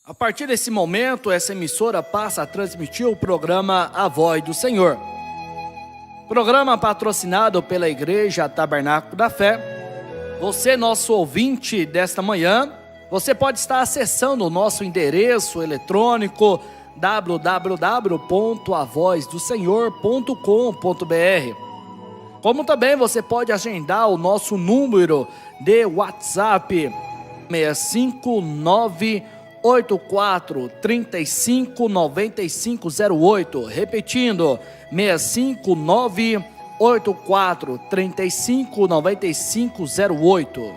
A partir desse momento, essa emissora passa a transmitir o programa A Voz do Senhor. Programa patrocinado pela Igreja Tabernáculo da Fé. Você, nosso ouvinte desta manhã, você pode estar acessando o nosso endereço eletrônico www.avozdosenhor.com.br. Como também você pode agendar o nosso número de WhatsApp 65984359508, repetindo 65984359508.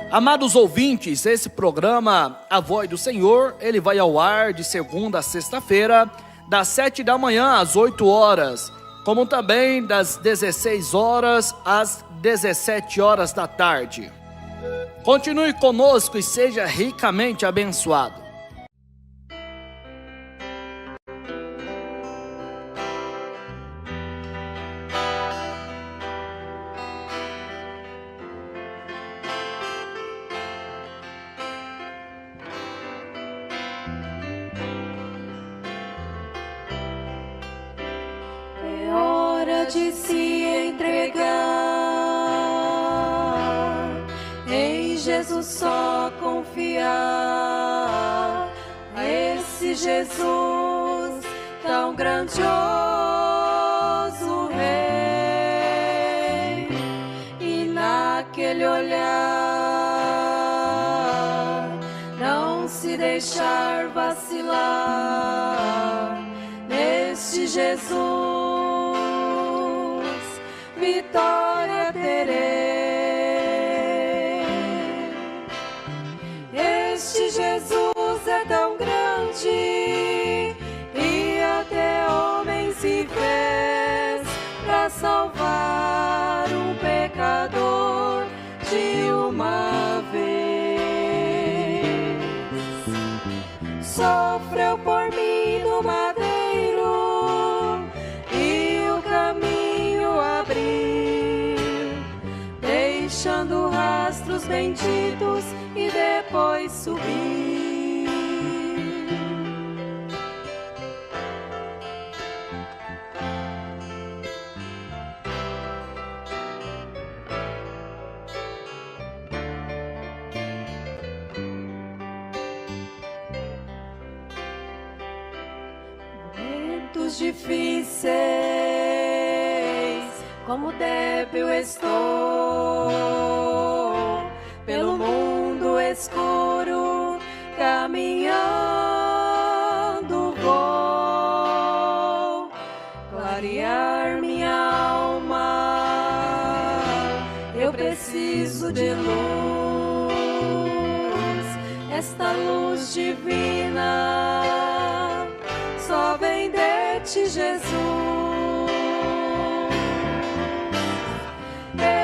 Amados ouvintes, esse programa A Voz do Senhor, ele vai ao ar de segunda a sexta-feira, das 7 da manhã às 8 horas, como também das 16 horas às 17 horas da tarde. Continue conosco e seja ricamente abençoado. É hora de se entregar, em Jesus só confiar, a esse Jesus tão grandioso Rei, e naquele olhar não se deixar vacilar, neste Jesus vitória terei. Este Jesus é tão grande e até homem se fez para salvar um pecador de uma vez. Sofreu por mim no madeiro e o caminho abriu, deixando rastros benditos e depois subiu. Momentos difíceis, como débil estou, pelo mundo escuro caminhando vou, clarear minha alma, eu preciso de luz, esta luz divina só vem de ti, Jesus.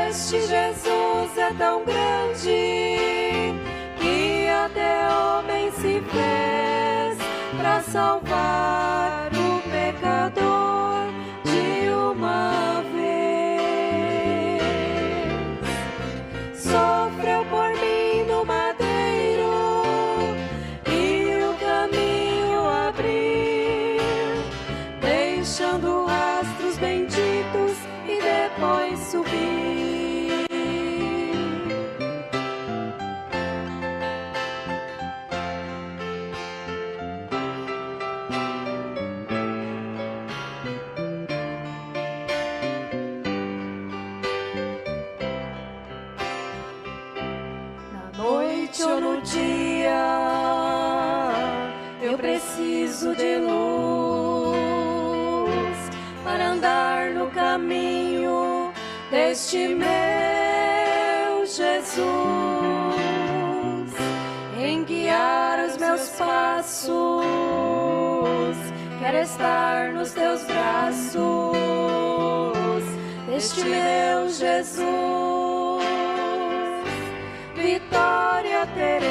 Este Jesus é tão grande que até homem se fez para salvar o pecador de uma vez. Sofreu por mim no madeiro e o caminho abriu, deixando rastros benditos e depois subiu. Na noite ou no dia, eu preciso de luz para andar no caminho deste meu Jesus, em guiar os meus passos, quero estar nos teus braços, deste meu Jesus, vitória terei.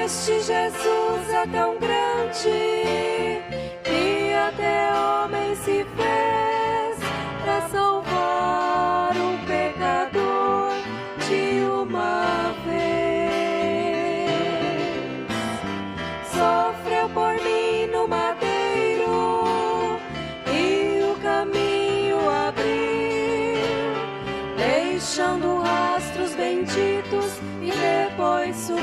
Este Jesus é tão grande que até homem se fez para salvar um pecador de uma vez. benditos e depois subir.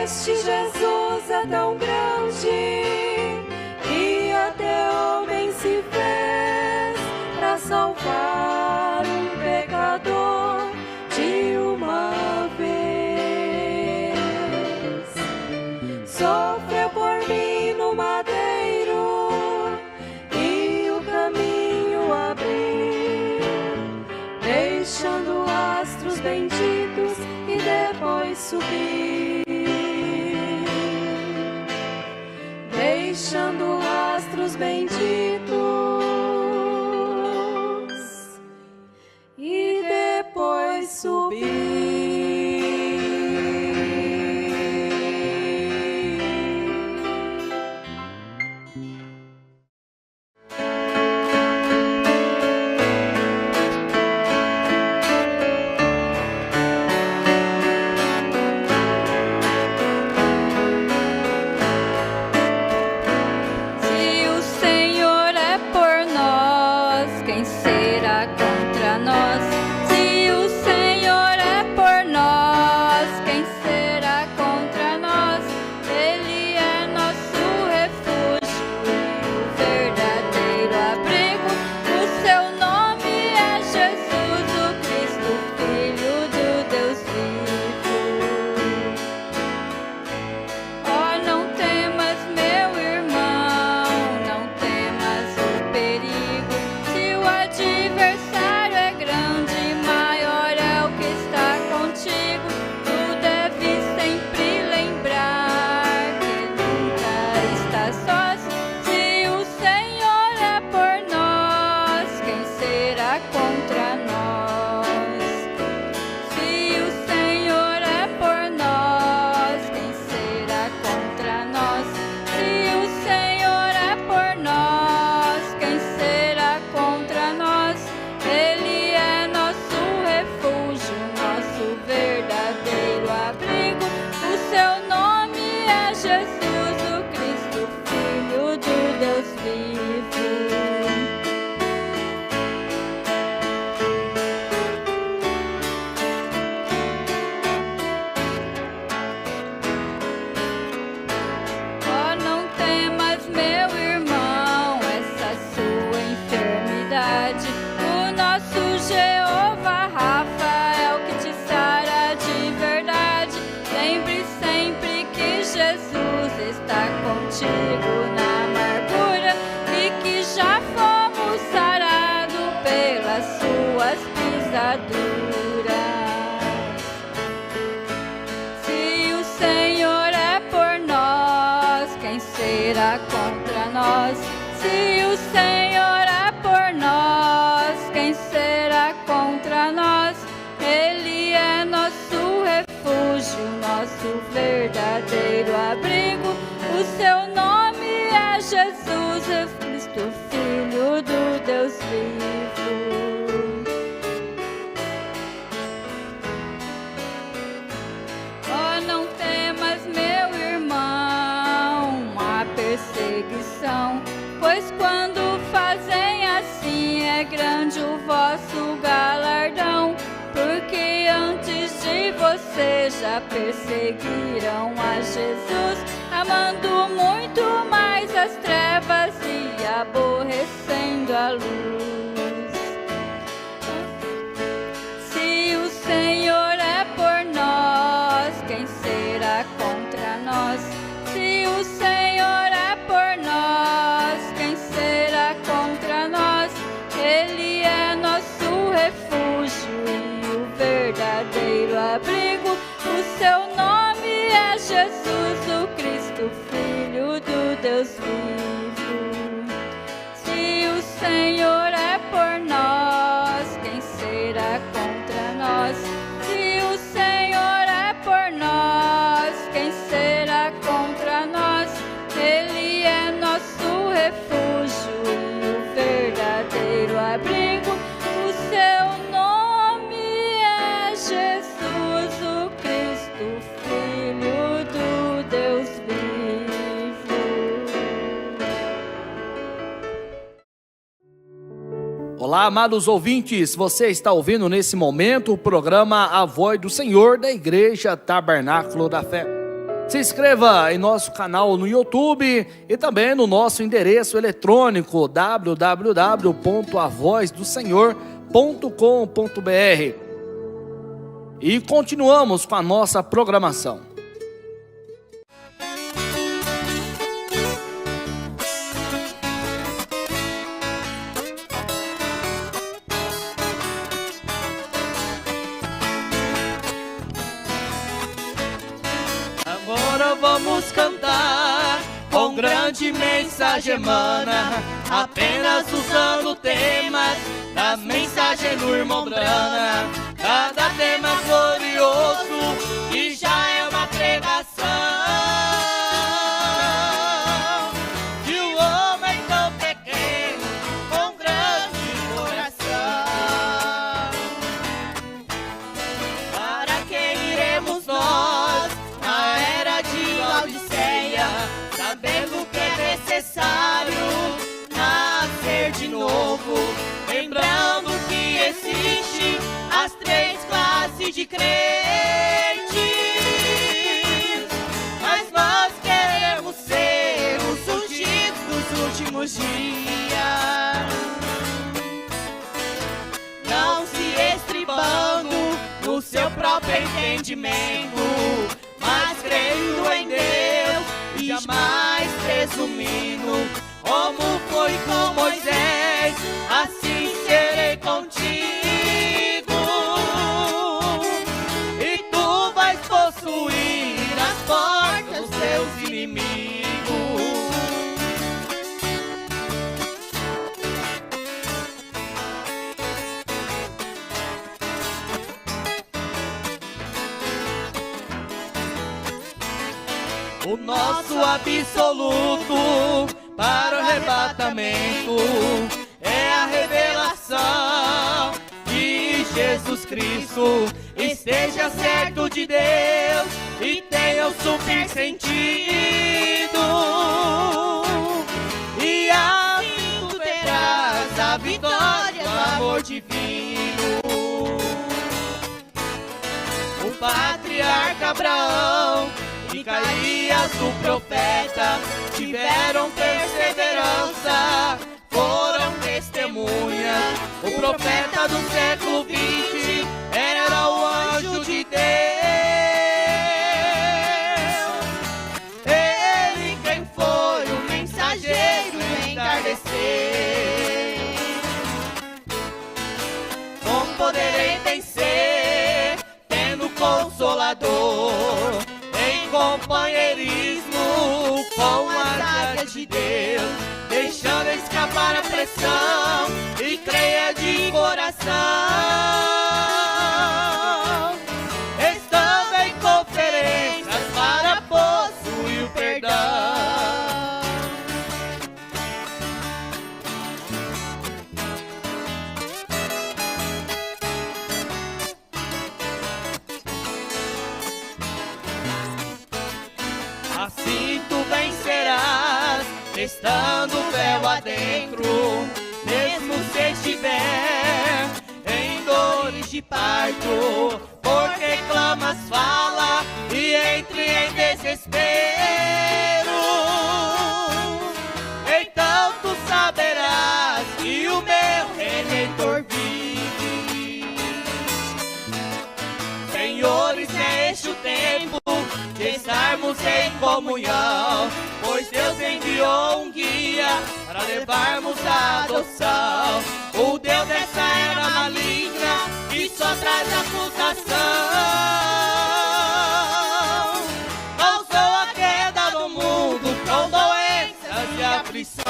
Este Jesus é tão grande que até homem se fez para salvar um pecador de uma vez. Sofreu por mim no madeiro e o caminho abriu, deixando astros benditos e depois subir. Deixando astros benditos e depois subir. Se o Senhor é por nós, quem será contra nós? Se o Senhor é por nós, quem será contra nós? Ele é nosso refúgio, nosso verdadeiro abrigo. O seu nome é Jesus Cristo, Filho do Deus vivo. Pois quando fazem assim é grande o vosso galardão, porque antes de você já perseguiram a Jesus, amando muito mais as trevas e aborrecendo a luz. Se o Senhor é por nós, quem será contra nós? Se o Senhor é por nós, quem será contra nós? Ele é nosso refúgio e o verdadeiro abrigo. O seu nome é Jesus, o Cristo, Filho do Deus vivo. Se o Senhor é por nós, quem será contra nós? Se o Senhor é por nós, quem será contra nós? Ele é nosso refúgio e o verdadeiro abrigo. O seu nome é Jesus, o Cristo, Amados ouvintes, você está ouvindo nesse momento o programa A Voz do Senhor da Igreja Tabernáculo da Fé. Se inscreva em nosso canal no YouTube e também no nosso endereço eletrônico www.avozdosenhor.com.br. E continuamos com a nossa programação. Agora vamos cantar com grande mensagem emana, apenas usando temas da mensagem do irmão Brana. Cada tema glorioso que já é uma pregação de um homem tão pequeno com grande coração. Para quem iremos nós na era de Laodiceia, sabendo que é necessário nascer de novo, lembrando que existe as três classes de crentes, mas nós queremos ser os ungidos dos últimos dias, não se estribando no seu próprio entendimento, mas crendo em Deus e jamais presumindo. Como foi com Moisés, assim serei contigo, e tu vais possuir as portas dos teus inimigos. O nosso absoluto para o arrebatamento é a revelação de Jesus Cristo. Esteja certo de Deus e tenha o super sentido, e assim tu terás a vitória do amor divino. O patriarca Abraão e Caías, o profeta, tiveram perseverança, foram testemunhas. O profeta do século XX era o anjo de Deus. Ele quem foi o mensageiro do entardecer. Como poderei vencer, tendo Consolador em companheirismo com as águias de Deus, deixando escapar a pressão e creia de coração, estando em conferências para possuir o perdão. Assim tu vencerás, estando o véu adentro, mesmo se estiver em dores de parto, porque clamas, fala e entre em desespero. Então tu saberás que o meu Redentor vive. Senhores, é este o tempo de estarmos em comunhão, pois Deus enviou um guia para levarmos a adoção. O Deus dessa era maligna que só traz acusação causou a queda no mundo com doenças e aflições,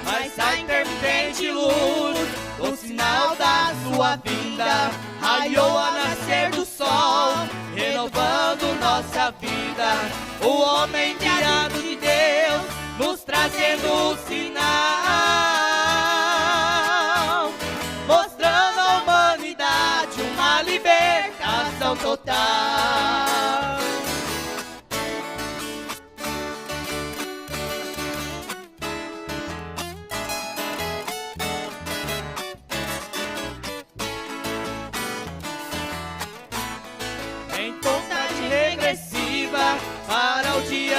mas a intermitente luz do sinal da sua vinda raiou a nascer do sol, renovando nossa vida. O homem enviado de Deus nos trazendo o sinal, mostrando à humanidade uma libertação total.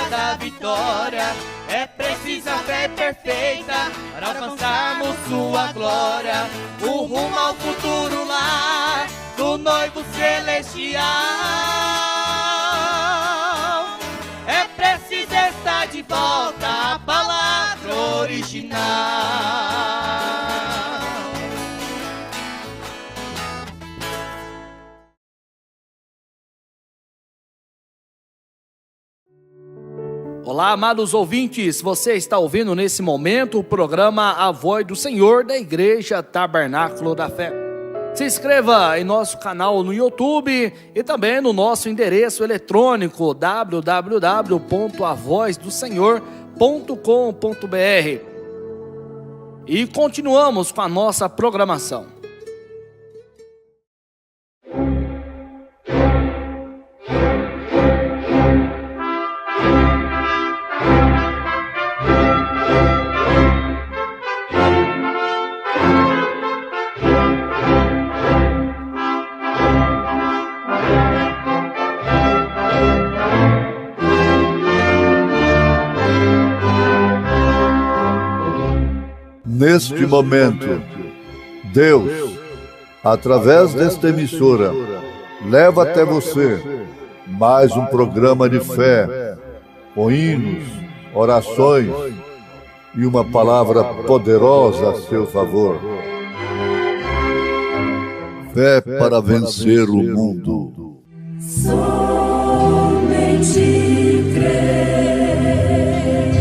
da vitória. É preciso a fé perfeita para alcançarmos sua glória. O rumo ao futuro lá do noivo celestial. É preciso estar de volta à palavra original. Olá, amados ouvintes, você está ouvindo nesse momento o programa A Voz do Senhor da Igreja Tabernáculo da Fé. Se inscreva em nosso canal no YouTube e também no nosso endereço eletrônico www.avozdosenhor.com.br. E continuamos com a nossa programação. Neste momento, Deus, através desta emissora, leva até você mais um programa de fé, com hinos, orações e uma palavra poderosa a seu favor. Fé para vencer o mundo. Somente crer,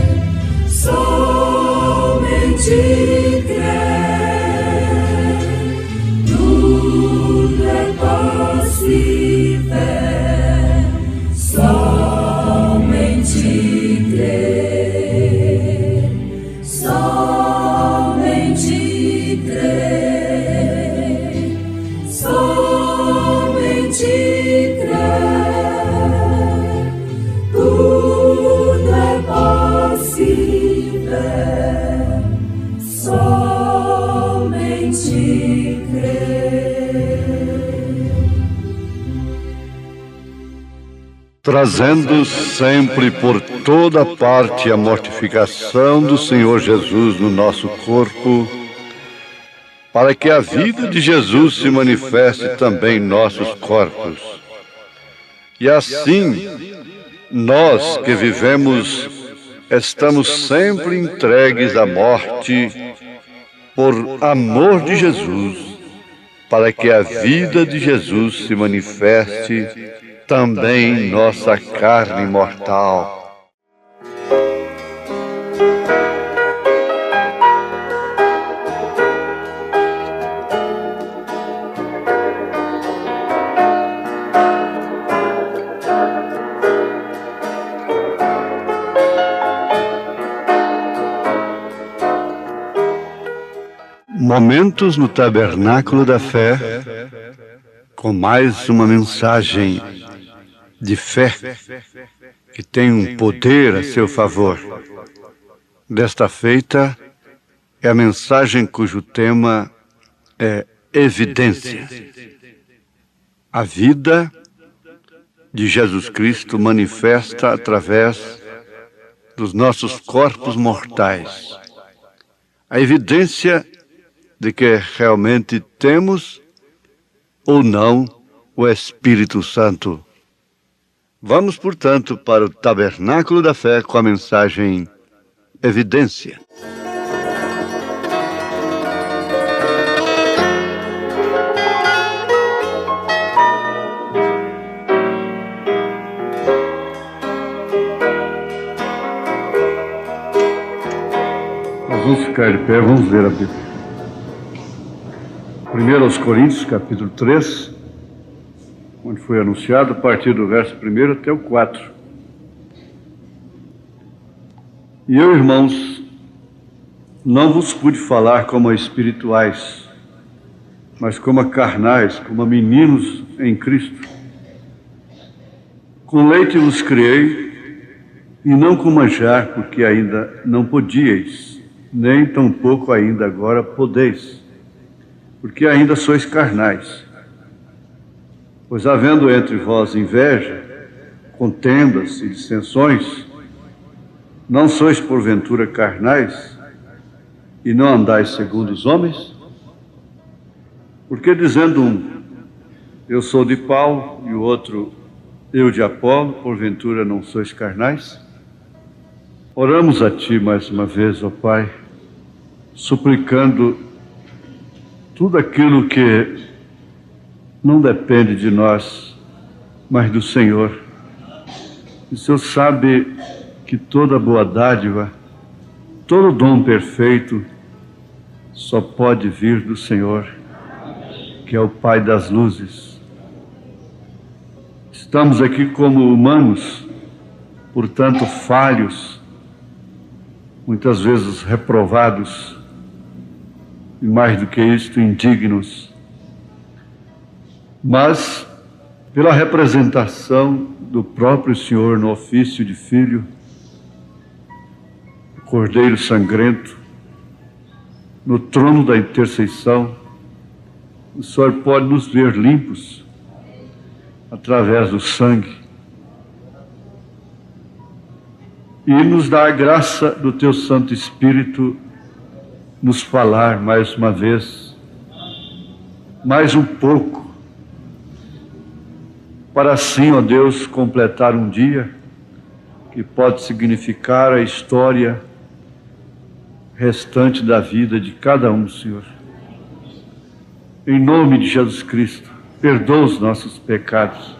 somente crer, tudo é possível, somente crer, somente crer, somente crer, tudo é possível, somente crer. Trazendo sempre por toda parte a mortificação do Senhor Jesus no nosso corpo, para que a vida de Jesus se manifeste também em nossos corpos. E assim, nós que vivemos, estamos sempre entregues à morte por amor de Jesus, para que a vida de Jesus se manifeste também em nossa carne mortal. Momentos no Tabernáculo da Fé, com mais uma mensagem de fé que tem um poder a seu favor. Desta feita é a mensagem cujo tema é evidência. A vida de Jesus Cristo manifesta através dos nossos corpos mortais. A evidência de que realmente temos ou não o Espírito Santo. Vamos, portanto, para o Tabernáculo da Fé com a mensagem Evidência. Nós vamos ficar de pé, vamos ler a Bíblia. 1 aos Coríntios, capítulo 3, onde foi anunciado a partir do verso 1 até o 4. E eu, irmãos, não vos pude falar como a espirituais, mas como a carnais, como a meninos em Cristo. Com leite vos criei, e não com manjar, porque ainda não podíeis, nem tampouco ainda agora podeis, porque ainda sois carnais. Pois havendo entre vós inveja, contendas e dissensões, Não sois porventura carnais, e não andais segundo os homens? Porque dizendo um, eu sou de Paulo, e o outro, eu de Apolo, porventura não sois carnais? Oramos a Ti mais uma vez, ó Pai, suplicando tudo aquilo que não depende de nós, mas do Senhor. E o Senhor sabe que toda boa dádiva, todo dom perfeito, só pode vir do Senhor, que é o Pai das luzes. Estamos aqui como humanos, portanto falhos, muitas vezes reprovados, e mais do que isto, indignos. Mas, pela representação do próprio Senhor no ofício de Filho, Cordeiro sangrento, no trono da intercessão, o Senhor pode nos ver limpos através do sangue e nos dá a graça do Teu Santo Espírito nos falar mais uma vez, mais um pouco, para assim, ó Deus, completar um dia que pode significar a história restante da vida de cada um, Senhor. Em nome de Jesus Cristo, perdoa os nossos pecados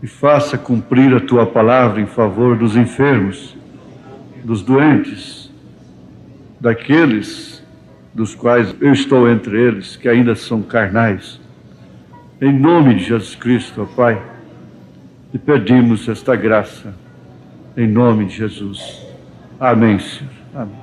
e faça cumprir a Tua palavra em favor dos enfermos, dos doentes, daqueles dos quais eu estou entre eles, que ainda são carnais. Em nome de Jesus Cristo, ó Pai, e pedimos esta graça, em nome de Jesus. Amém, Senhor. Amém.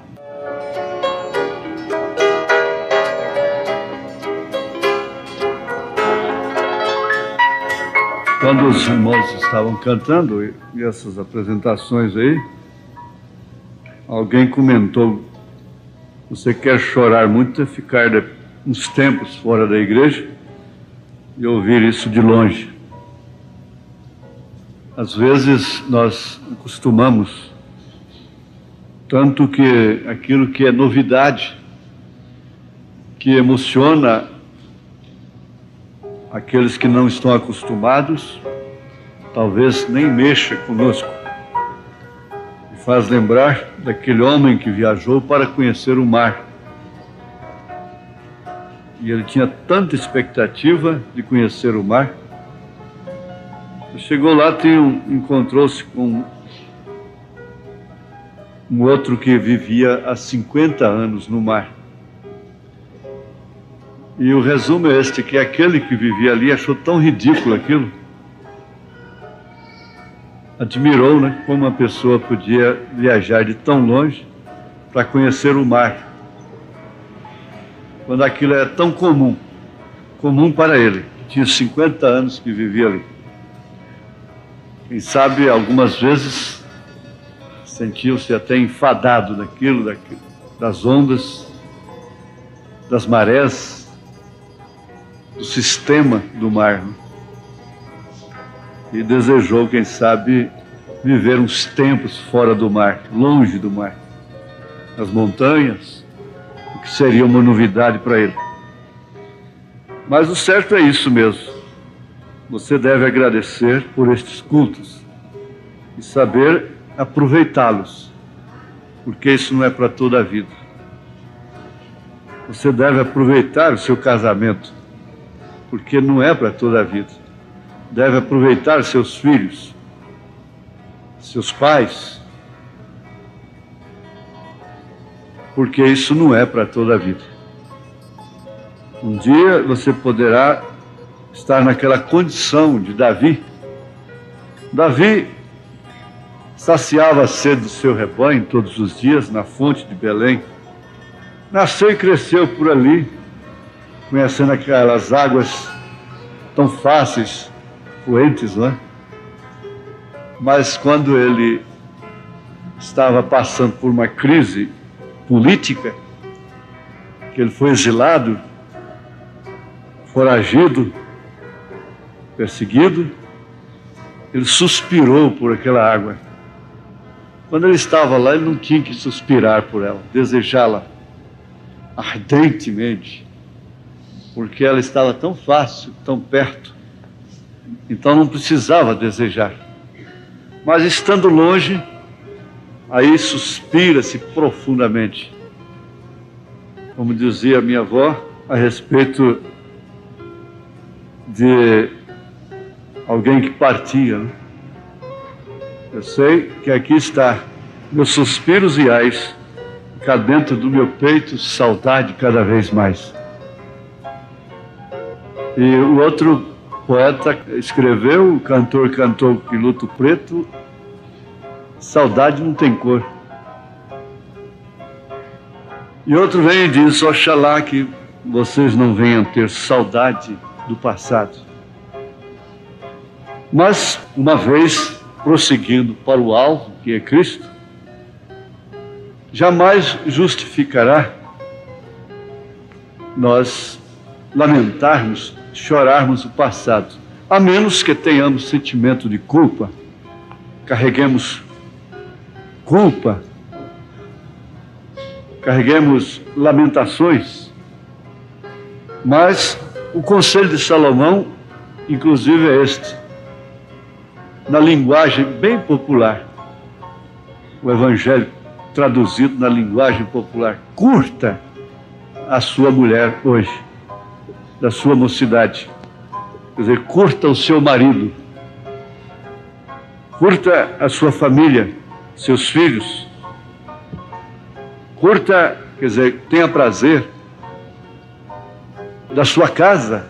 Quando os irmãos estavam cantando e essas apresentações aí, alguém comentou: você quer chorar muito é ficar uns tempos fora da igreja e ouvir isso de longe. Às vezes nós costumamos, tanto que aquilo que é novidade, que emociona aqueles que não estão acostumados, talvez nem mexa conosco. E faz lembrar daquele homem que viajou para conhecer o mar. E ele tinha tanta expectativa de conhecer o mar. Chegou lá, encontrou-se com um outro que vivia há 50 anos no mar. E o resumo é este, que aquele que vivia ali achou tão ridículo aquilo. Admirou, né, como uma pessoa podia viajar de tão longe para conhecer o mar, quando aquilo é tão comum para ele, que tinha 50 anos que vivia ali. Quem sabe, algumas vezes, sentiu-se até enfadado daquilo, das ondas, das marés, do sistema do mar, né? E desejou, quem sabe, viver uns tempos fora do mar, longe do mar, nas montanhas, o que seria uma novidade para ele. Mas o certo é isso mesmo. Você deve agradecer por estes cultos e saber aproveitá-los, porque isso não é para toda a vida. Você deve aproveitar o seu casamento, porque não é para toda a vida. Deve aproveitar seus filhos, seus pais, porque isso não é para toda a vida. Um dia você poderá estar naquela condição de Davi. Davi saciava a sede do seu rebanho todos os dias na fonte de Belém. Nasceu e cresceu por ali, conhecendo aquelas águas tão fáceis, fluentes, não é? Mas quando ele estava passando por uma crise política, que ele foi exilado, foragido, perseguido, ele suspirou por aquela água Quando ele estava lá, ele não tinha que suspirar por ela, desejá-la ardentemente, porque ela estava tão fácil, tão perto, então não precisava desejar. Mas estando longe, aí suspira-se profundamente. Como dizia minha avó, a respeito de alguém que partia, né? Eu sei que aqui está, meus suspiros reais, cá dentro do meu peito, saudade cada vez mais. E o outro poeta escreveu, o cantor cantou que luto preto, saudade não tem cor. E outro vem e diz, oxalá que vocês não venham ter saudade do passado. Mas, uma vez prosseguindo para o alvo, que é Cristo, jamais justificará nós lamentarmos, chorarmos o passado, a menos que tenhamos sentimento de culpa, carreguemos culpa, carreguemos lamentações. Mas o conselho de Salomão, inclusive, é este, na linguagem bem popular, o Evangelho traduzido na linguagem popular: curta a sua mulher hoje, da sua mocidade. Quer dizer, curta o seu marido, curta a sua família, seus filhos, curta, quer dizer, tenha prazer da sua casa,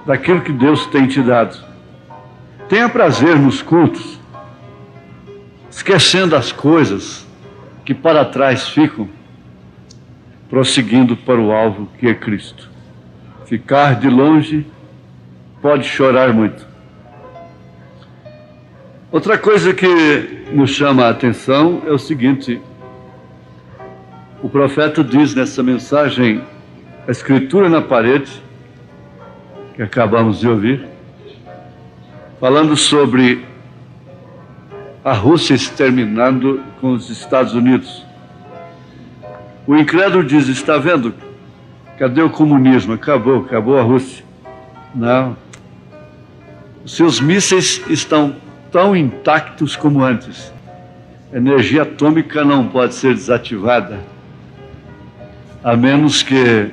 daquilo que Deus tem te dado. Tenha prazer nos cultos, esquecendo as coisas que para trás ficam, prosseguindo para o alvo que é Cristo. Ficar de longe pode chorar muito. Outra coisa que nos chama a atenção é o seguinte: o profeta diz nessa mensagem, a escritura na parede, que acabamos de ouvir, falando sobre a Rússia exterminando com os Estados Unidos. O incrédulo diz, está vendo? Cadê o comunismo? Acabou a Rússia. Não. Os seus mísseis estão tão intactos como antes. A energia atômica não pode ser desativada, a menos que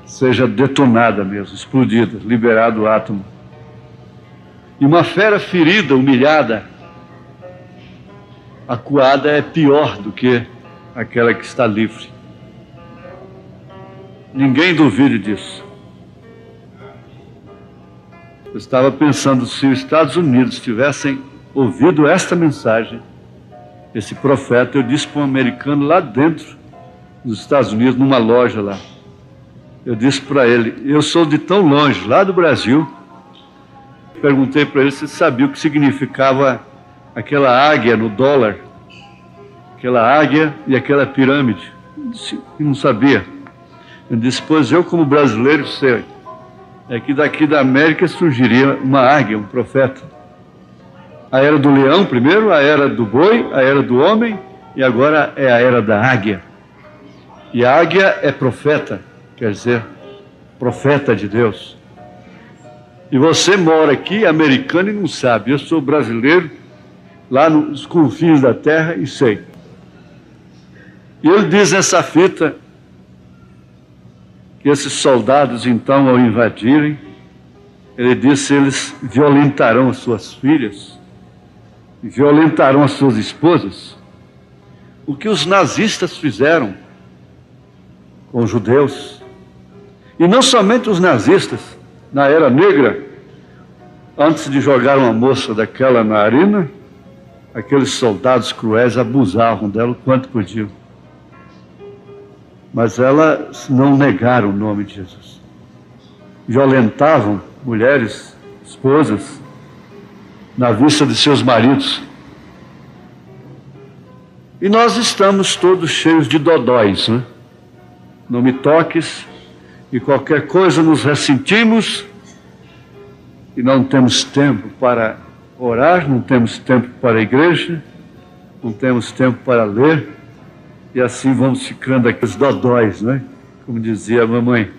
seja detonada mesmo, explodida, liberado o átomo. E uma fera ferida, humilhada, acuada, é pior do que aquela que está livre. Ninguém duvide disso. Eu estava pensando, se os Estados Unidos tivessem ouvido esta mensagem, esse profeta, eu disse para um americano lá dentro dos Estados Unidos, numa loja lá, eu disse para ele, eu sou de tão longe, lá do Brasil. Perguntei para ele se sabia o que significava aquela águia no dólar, aquela águia e aquela pirâmide. Ele disse que não sabia. Eu disse, pois eu como brasileiro sei, é que daqui da América surgiria uma águia, um profeta. A era do leão primeiro, a era do boi, a era do homem, e agora é a era da águia. E a águia é profeta, quer dizer, profeta de Deus. E você mora aqui, americano, e não sabe. Eu sou brasileiro, lá nos confins da terra, e sei. E ele diz nessa fita que esses soldados, então, ao invadirem, ele disse, eles violentarão as suas filhas, violentarão as suas esposas. O que os nazistas fizeram com os judeus. E não somente os nazistas, na era negra, antes de jogar uma moça daquela na arena, aqueles soldados cruéis abusavam dela o quanto podiam. Mas elas não negaram o nome de Jesus. Violentavam mulheres, esposas, na vista de seus maridos. E nós estamos todos cheios de dodóis, né? Não me toques, e qualquer coisa nos ressentimos, e não temos tempo para orar, não temos tempo para a igreja, não temos tempo para ler, e assim vamos ficando aqui os dodóis, né? Como dizia a mamãe,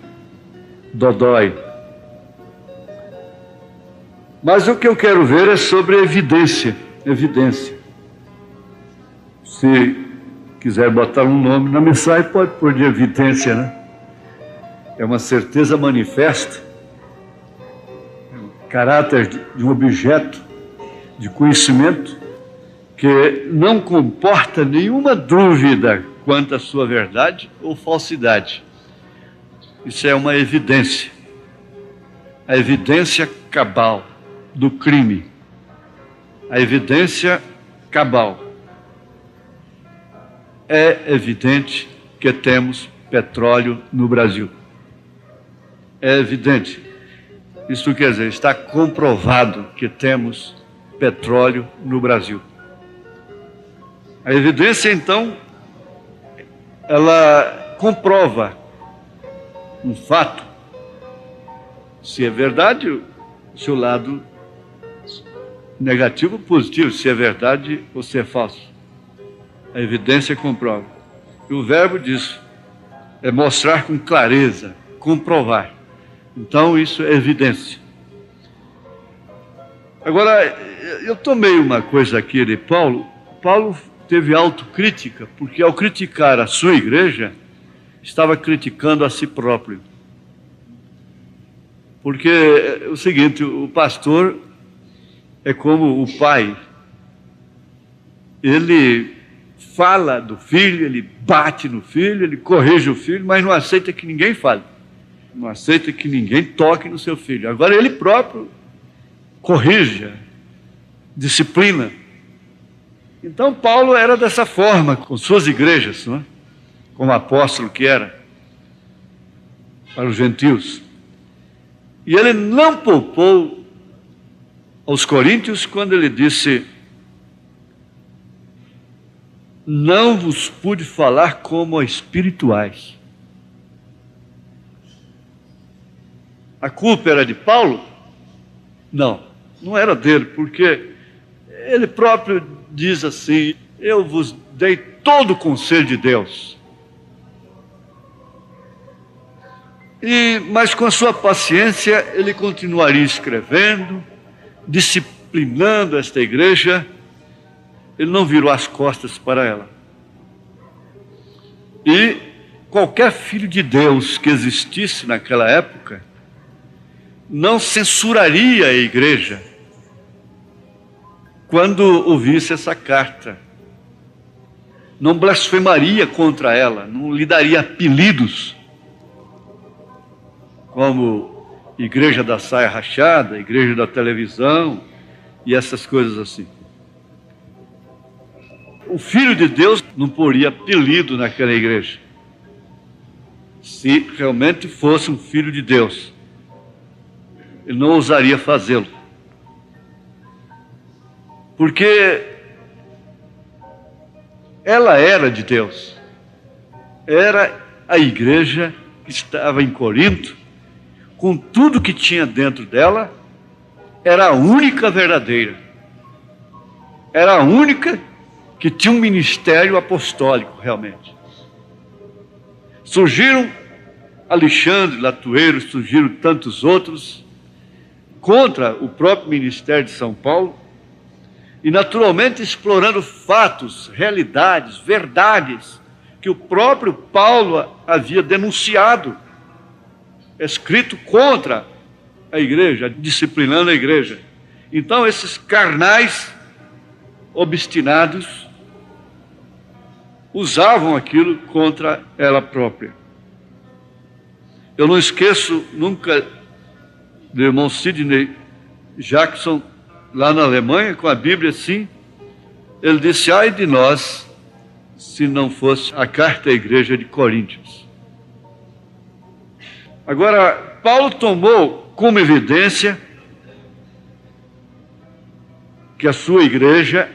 dodói. Mas o que eu quero ver é sobre a evidência. Se quiser botar um nome na mensagem, pode pôr de evidência, né? É uma certeza manifesta, é um caráter de um objeto de conhecimento que não comporta nenhuma dúvida quanto à sua verdade ou falsidade. Isso é uma evidência. A evidência cabal do crime. A evidência cabal. É evidente que temos petróleo no Brasil. É evidente. Isso quer dizer, está comprovado que temos petróleo no Brasil. A evidência, então, ela comprova um fato. Se é verdade, o seu lado negativo ou positivo, se é verdade ou se é falso. A evidência comprova. E o verbo disso é mostrar com clareza, comprovar. Então, isso é evidência. Agora, eu tomei uma coisa aqui de Paulo. Paulo teve autocrítica, porque ao criticar a sua igreja, estava criticando a si próprio. Porque é o seguinte, o pastor é como o pai. Ele fala do filho, ele bate no filho, ele corrige o filho, mas não aceita que ninguém fale. Não aceita que ninguém toque no seu filho. Agora ele próprio corrige, disciplina. Então Paulo era dessa forma com suas igrejas, não é? Como apóstolo que era para os gentios. E ele não poupou aos coríntios quando ele disse: não vos pude falar como a espirituais. A culpa era de Paulo? Não, não era dele, porque ele próprio diz assim: eu vos dei todo o conselho de Deus. Mas com a sua paciência, ele continuaria escrevendo, disciplinando esta igreja. Ele não virou as costas para ela. E qualquer filho de Deus que existisse naquela época não censuraria a igreja quando ouvisse essa carta. Não blasfemaria contra ela, não lhe daria apelidos como igreja da saia rachada, igreja da televisão e essas coisas assim. O Filho de Deus não poria apelido naquela igreja, se realmente fosse um Filho de Deus. Ele não ousaria fazê-lo, porque ela era de Deus. Era a igreja que estava em Corinto, com tudo que tinha dentro dela, era a única verdadeira. Era a única que tinha um ministério apostólico, realmente. Surgiram Alexandre, Latueiro, surgiram tantos outros contra o próprio ministério de São Paulo, e naturalmente explorando fatos, realidades, verdades, que o próprio Paulo havia denunciado, escrito contra a igreja, disciplinando a igreja. Então esses carnais obstinados usavam aquilo contra ela própria. Eu não esqueço nunca do irmão Sidney Jackson, lá na Alemanha, com a Bíblia assim. Ele disse: ai de nós, se não fosse a carta à igreja de Coríntios. Agora, Paulo tomou como evidência que a sua igreja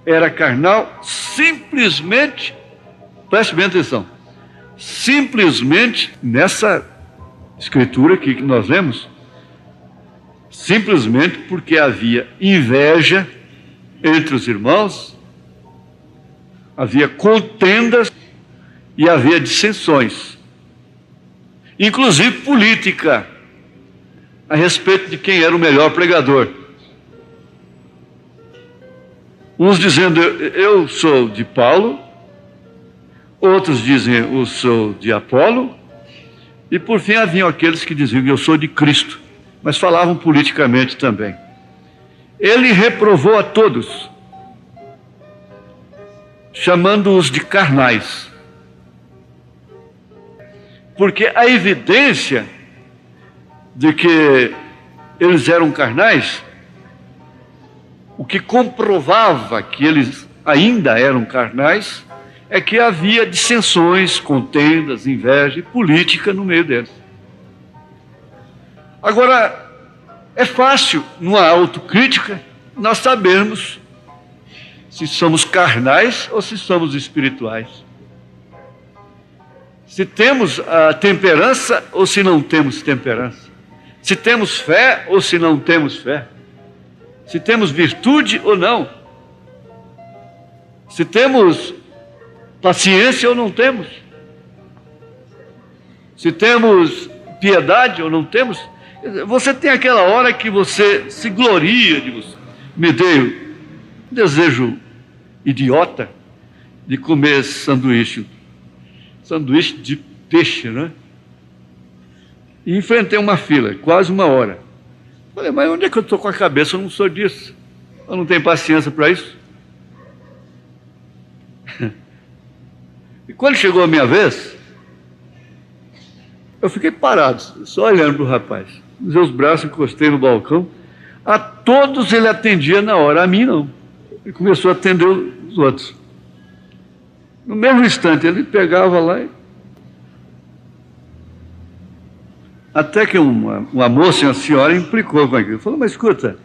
era carnal simplesmente, preste bem atenção, simplesmente nessa escritura aqui que nós lemos, simplesmente porque havia inveja entre os irmãos, havia contendas e havia dissensões, inclusive política, a respeito de quem era o melhor pregador. Uns dizendo, eu sou de Paulo, outros dizem, eu sou de Apolo, e por fim haviam aqueles que diziam, eu sou de Cristo, mas falavam politicamente também. Ele reprovou a todos, chamando-os de carnais, porque a evidência de que eles eram carnais, o que comprovava que eles ainda eram carnais, é que havia dissensões, contendas, inveja e política no meio deles. Agora, é fácil, numa autocrítica, nós sabermos se somos carnais ou se somos espirituais. Se temos a temperança ou se não temos temperança. Se temos fé ou se não temos fé. Se temos virtude ou não. Se temos paciência ou não temos. Se temos piedade ou não temos. Você tem aquela hora que você se gloria de você. Me dei um desejo idiota de comer sanduíche de peixe, né? E enfrentei uma fila, quase uma hora. Falei, mas onde é que eu estou com a cabeça? Eu não sou disso. Eu não tenho paciência para isso. E quando chegou a minha vez, eu fiquei parado, só olhando para o rapaz. Os meus braços encostei no balcão. A todos ele atendia na hora, a mim não. Ele começou a atender os outros. No mesmo instante, ele pegava lá e... Até que uma moça e uma senhora implicou com aquilo. Falou, mas escuta,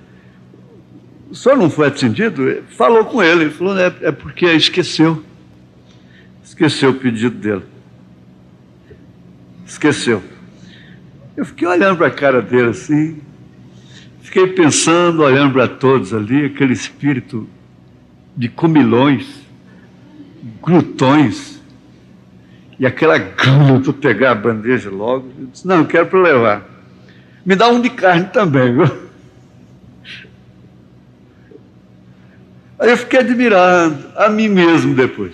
o senhor não foi atendido? Falou com ele. Ele falou, é porque esqueceu. Esqueceu o pedido dele. Esqueceu. Eu fiquei olhando para a cara dele assim, fiquei pensando, olhando para todos ali, aquele espírito de comilões, glutões, e aquela gana para pegar a bandeja logo. Eu disse, não, eu quero para levar. Me dá um de carne também, viu? Aí eu fiquei admirando a mim mesmo depois.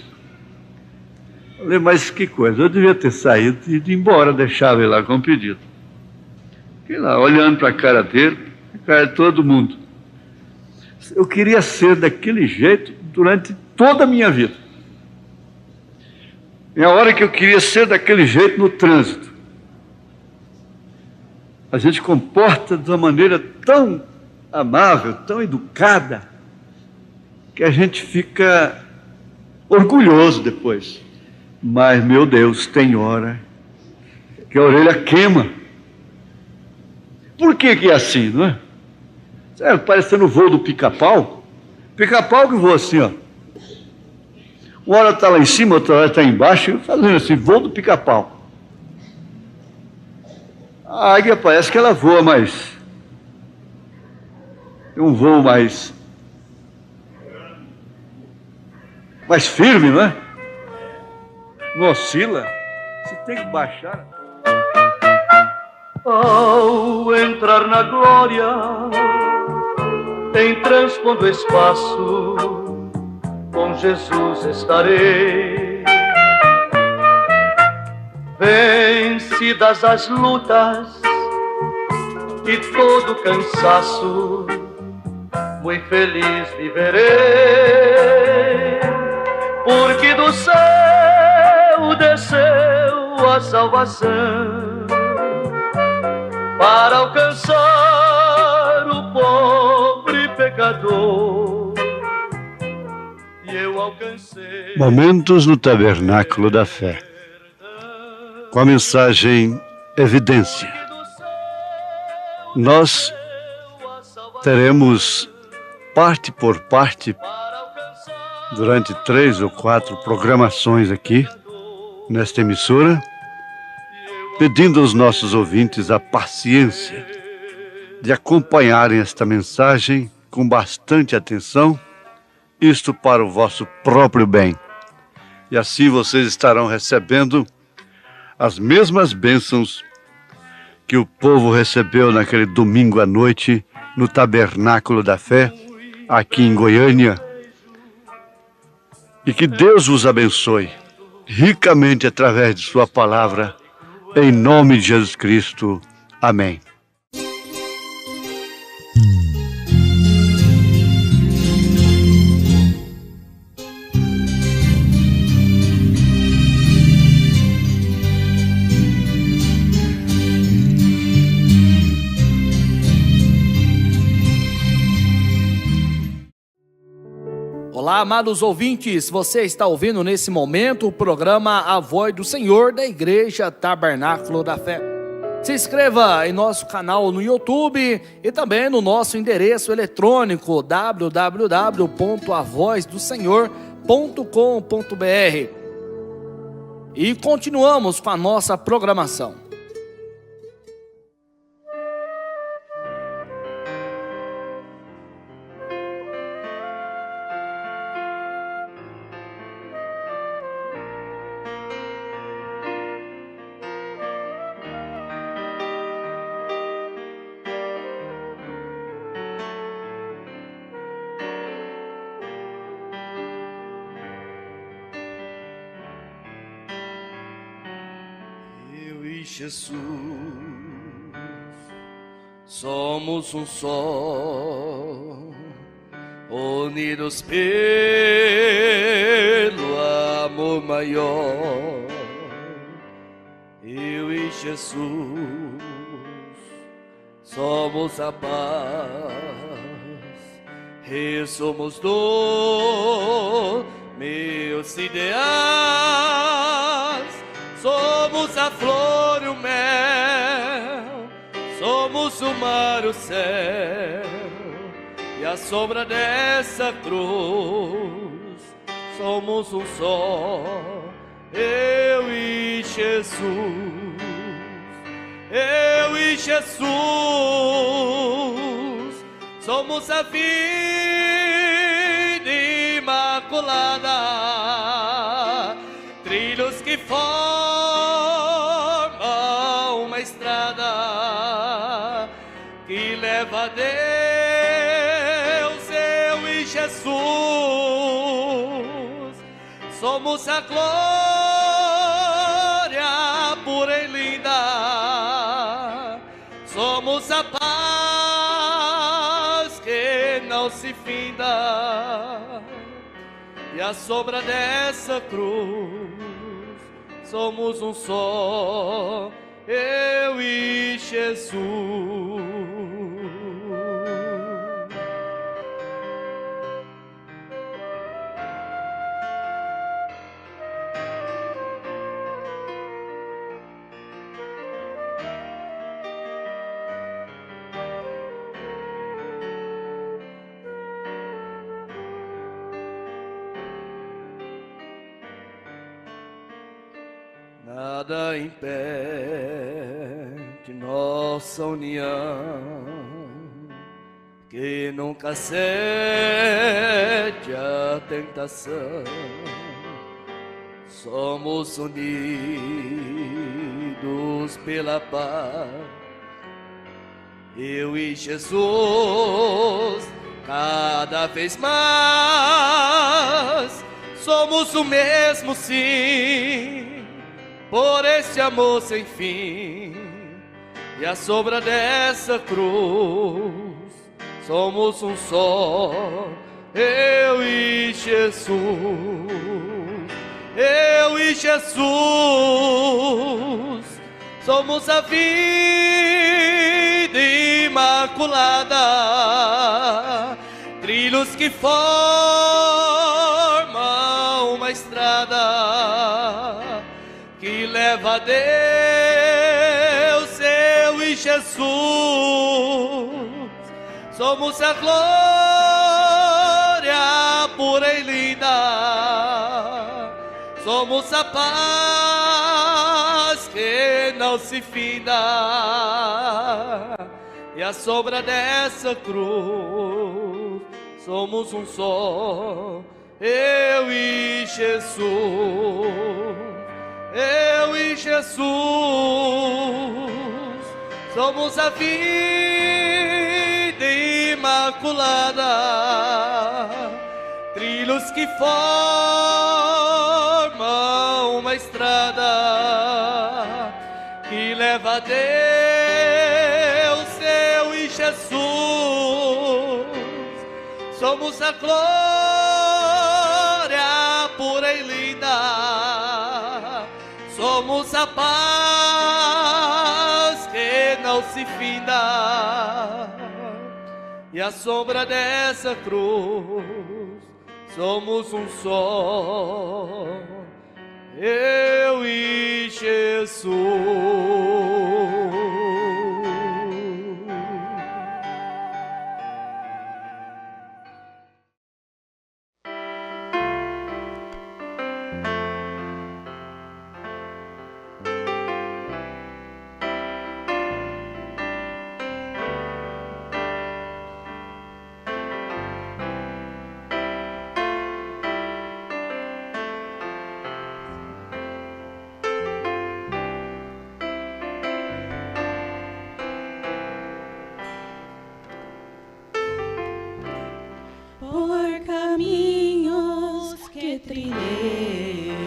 Falei, mas que coisa, eu devia ter saído e ido embora, deixava ele lá com o pedido. Fiquei lá, olhando para a cara dele, a cara de todo mundo. Eu queria ser daquele jeito durante toda a minha vida. E a hora que eu queria ser daquele jeito no trânsito. A gente comporta de uma maneira tão amável, tão educada, que a gente fica orgulhoso depois. Mas, meu Deus, tem hora que a orelha queima. Por que é assim, não é? Parecendo o voo do pica-pau. Pica-pau que voa assim, ó. Uma hora está lá em cima, outra hora está embaixo, fazendo assim, voo do pica-pau. A águia parece que ela voa mais. Tem um voo mais firme, não é? Não oscila. Você tem que baixar. Ao entrar na glória, em transpondo espaço, com Jesus estarei. Vencidas as lutas e todo o cansaço, muito feliz viverei, porque do céu desceu a salvação para alcançar o pobre pecador. E eu alcancei. Momentos no Tabernáculo da Fé, com a mensagem Evidência. Nós teremos parte por parte, durante 3 ou 4 programações aqui, nesta emissora, pedindo aos nossos ouvintes a paciência de acompanharem esta mensagem com bastante atenção, isto para o vosso próprio bem. E assim vocês estarão recebendo as mesmas bênçãos que o povo recebeu naquele domingo à noite no Tabernáculo da Fé, aqui em Goiânia. E que Deus vos abençoe ricamente através de sua palavra, em nome de Jesus Cristo. Amém. Olá, amados ouvintes, você está ouvindo nesse momento o programa A Voz do Senhor da Igreja Tabernáculo da Fé. Se inscreva em nosso canal no YouTube e também no nosso endereço eletrônico www.avozdosenhor.com.br. E continuamos com a nossa programação. Jesus, somos um só, unidos pelo amor maior. Eu e Jesus somos a paz e somos dos meus ideais. Somos a flor e o mel, somos o mar, o céu e a sombra dessa cruz. Somos um só, eu e Jesus, eu e Jesus. Somos a vida imaculada, trilhos que formam uma estrada que leva a Deus. Eu e Jesus somos a glória pura e linda, somos a paz que não se finda e a sombra dessa cruz. Somos um só, eu e Jesus. Nada impede nossa união, que nunca cede a tentação. Somos unidos pela paz, eu e Jesus, cada vez mais. Somos o mesmo, sim, por esse amor sem fim e a sombra dessa cruz. Somos um só, eu e Jesus, eu e Jesus. Somos a vida imaculada, trilhos que formam uma estrada que leva a Deus. Eu e Jesus somos a glória pura e linda, somos a paz que não se finda e à sombra dessa cruz somos um só, eu e Jesus, eu e Jesus, somos a vida imaculada, trilhos que formam uma estrada que leva a Deus, eu e Jesus, somos a glória pura e linda, somos a paz que não se finda, e à sombra dessa cruz somos um só, eu e Jesus. Por caminhos que trilhei,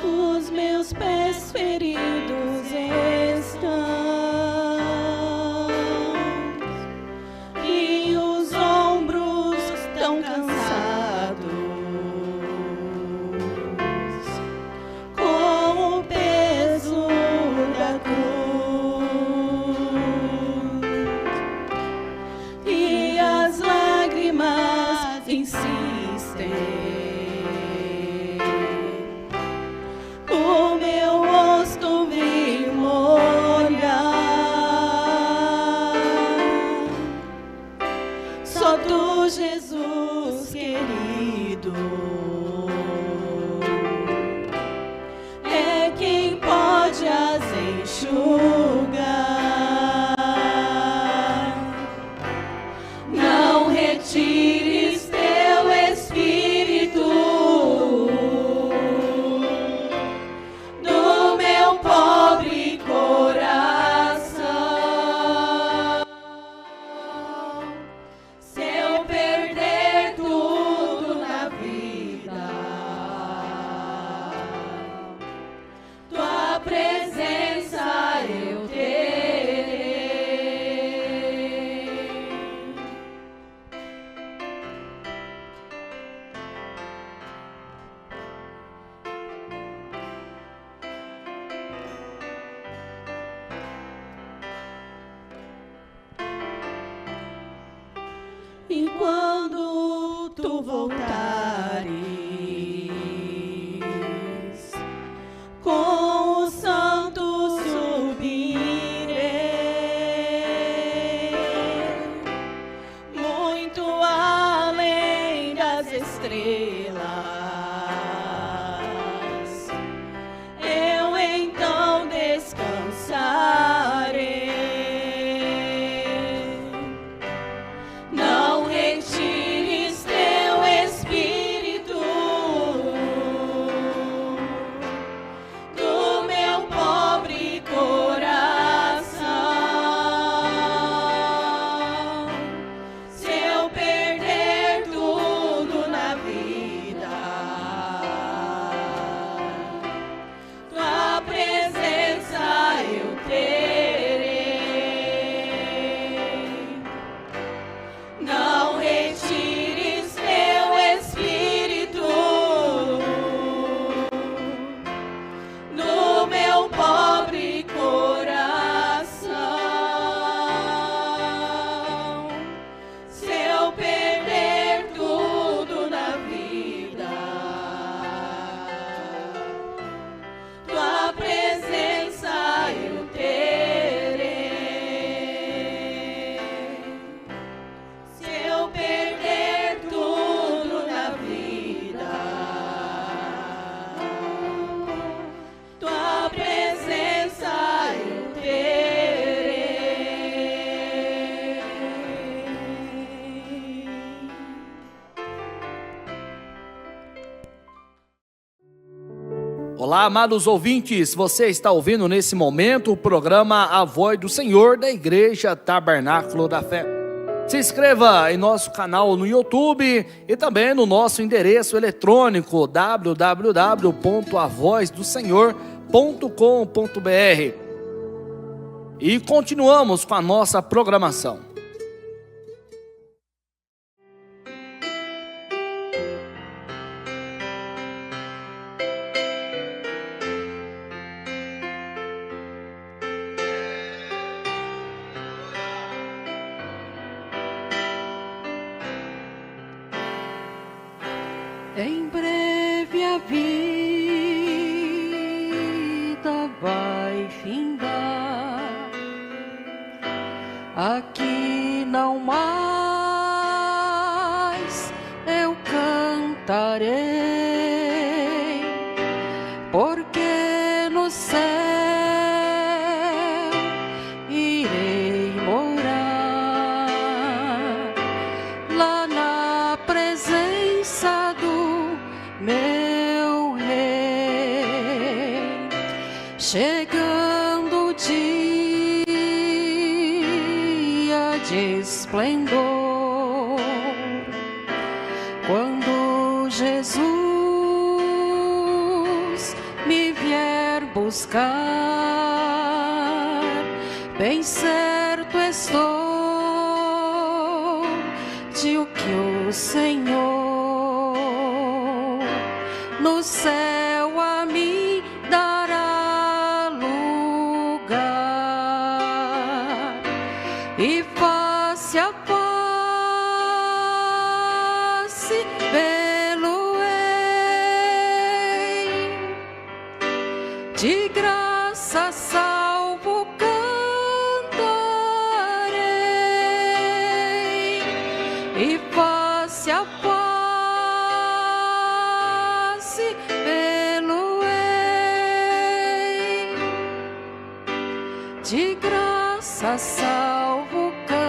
os meus pés feridos estão e os ombros tão cansados com o peso da cruz. Insistem, o meu rosto Olá, amados ouvintes, você está ouvindo nesse momento o programa A Voz do Senhor da Igreja Tabernáculo da Fé. Se inscreva em nosso canal no YouTube e também no nosso endereço eletrônico www.avozdosenhor.com.br. E continuamos com a nossa programação. Em breve a vida vai findar, aqui não mais eu cantarei, porque no céu irei morar, lá na presença do meu rei. Chegando o dia de esplendor, quando Jesus me vier buscar, bem certo estou de o que o Senhor no céu a mim dará lugar, e face a face vê-lo-ei, de graça salvo cantarei, e face a face de graça salvo cantarei.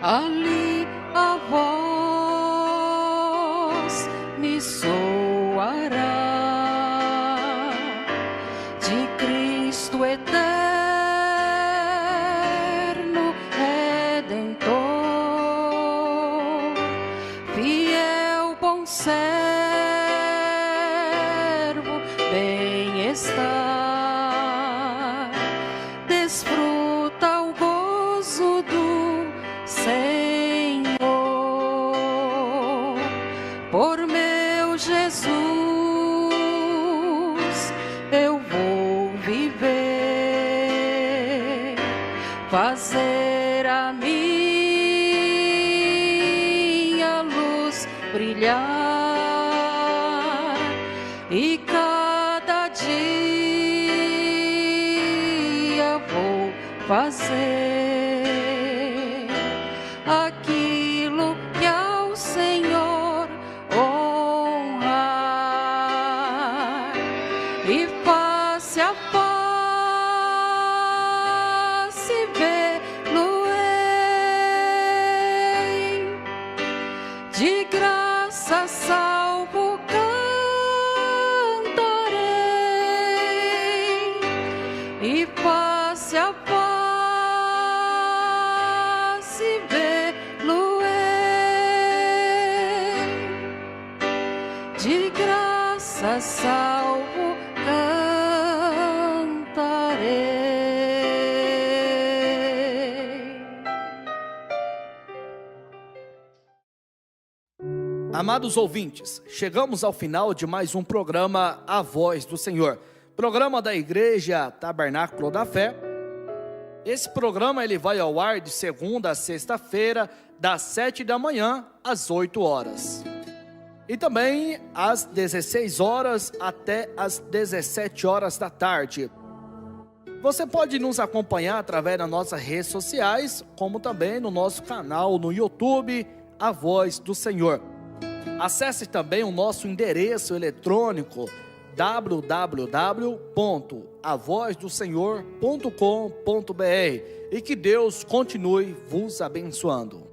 Ali a voz me soará de Cristo eterno Redentor, fiel bom servo, bem-estar, desfruta o gozo do Senhor, por meu Jesus eu vou viver, fazer a minha luz brilhar, e cada dia vou fazer aquilo que ao Senhor honrar, e face a face vê-lo-ei, de graça salvo cantarei, e face a face vê-lo-ei, de graça salvo cantarei. Amados ouvintes, chegamos ao final de mais um programa A Voz do Senhor, programa da Igreja Tabernáculo da Fé. Esse programa ele vai ao ar de segunda a sexta-feira, das 7 da manhã às 8 horas. E também às 16 horas até às 17 horas da tarde. Você pode nos acompanhar através das nossas redes sociais, como também no nosso canal no YouTube, A Voz do Senhor. Acesse também o nosso endereço eletrônico www.avozdosenhor.com.br e que Deus continue vos abençoando.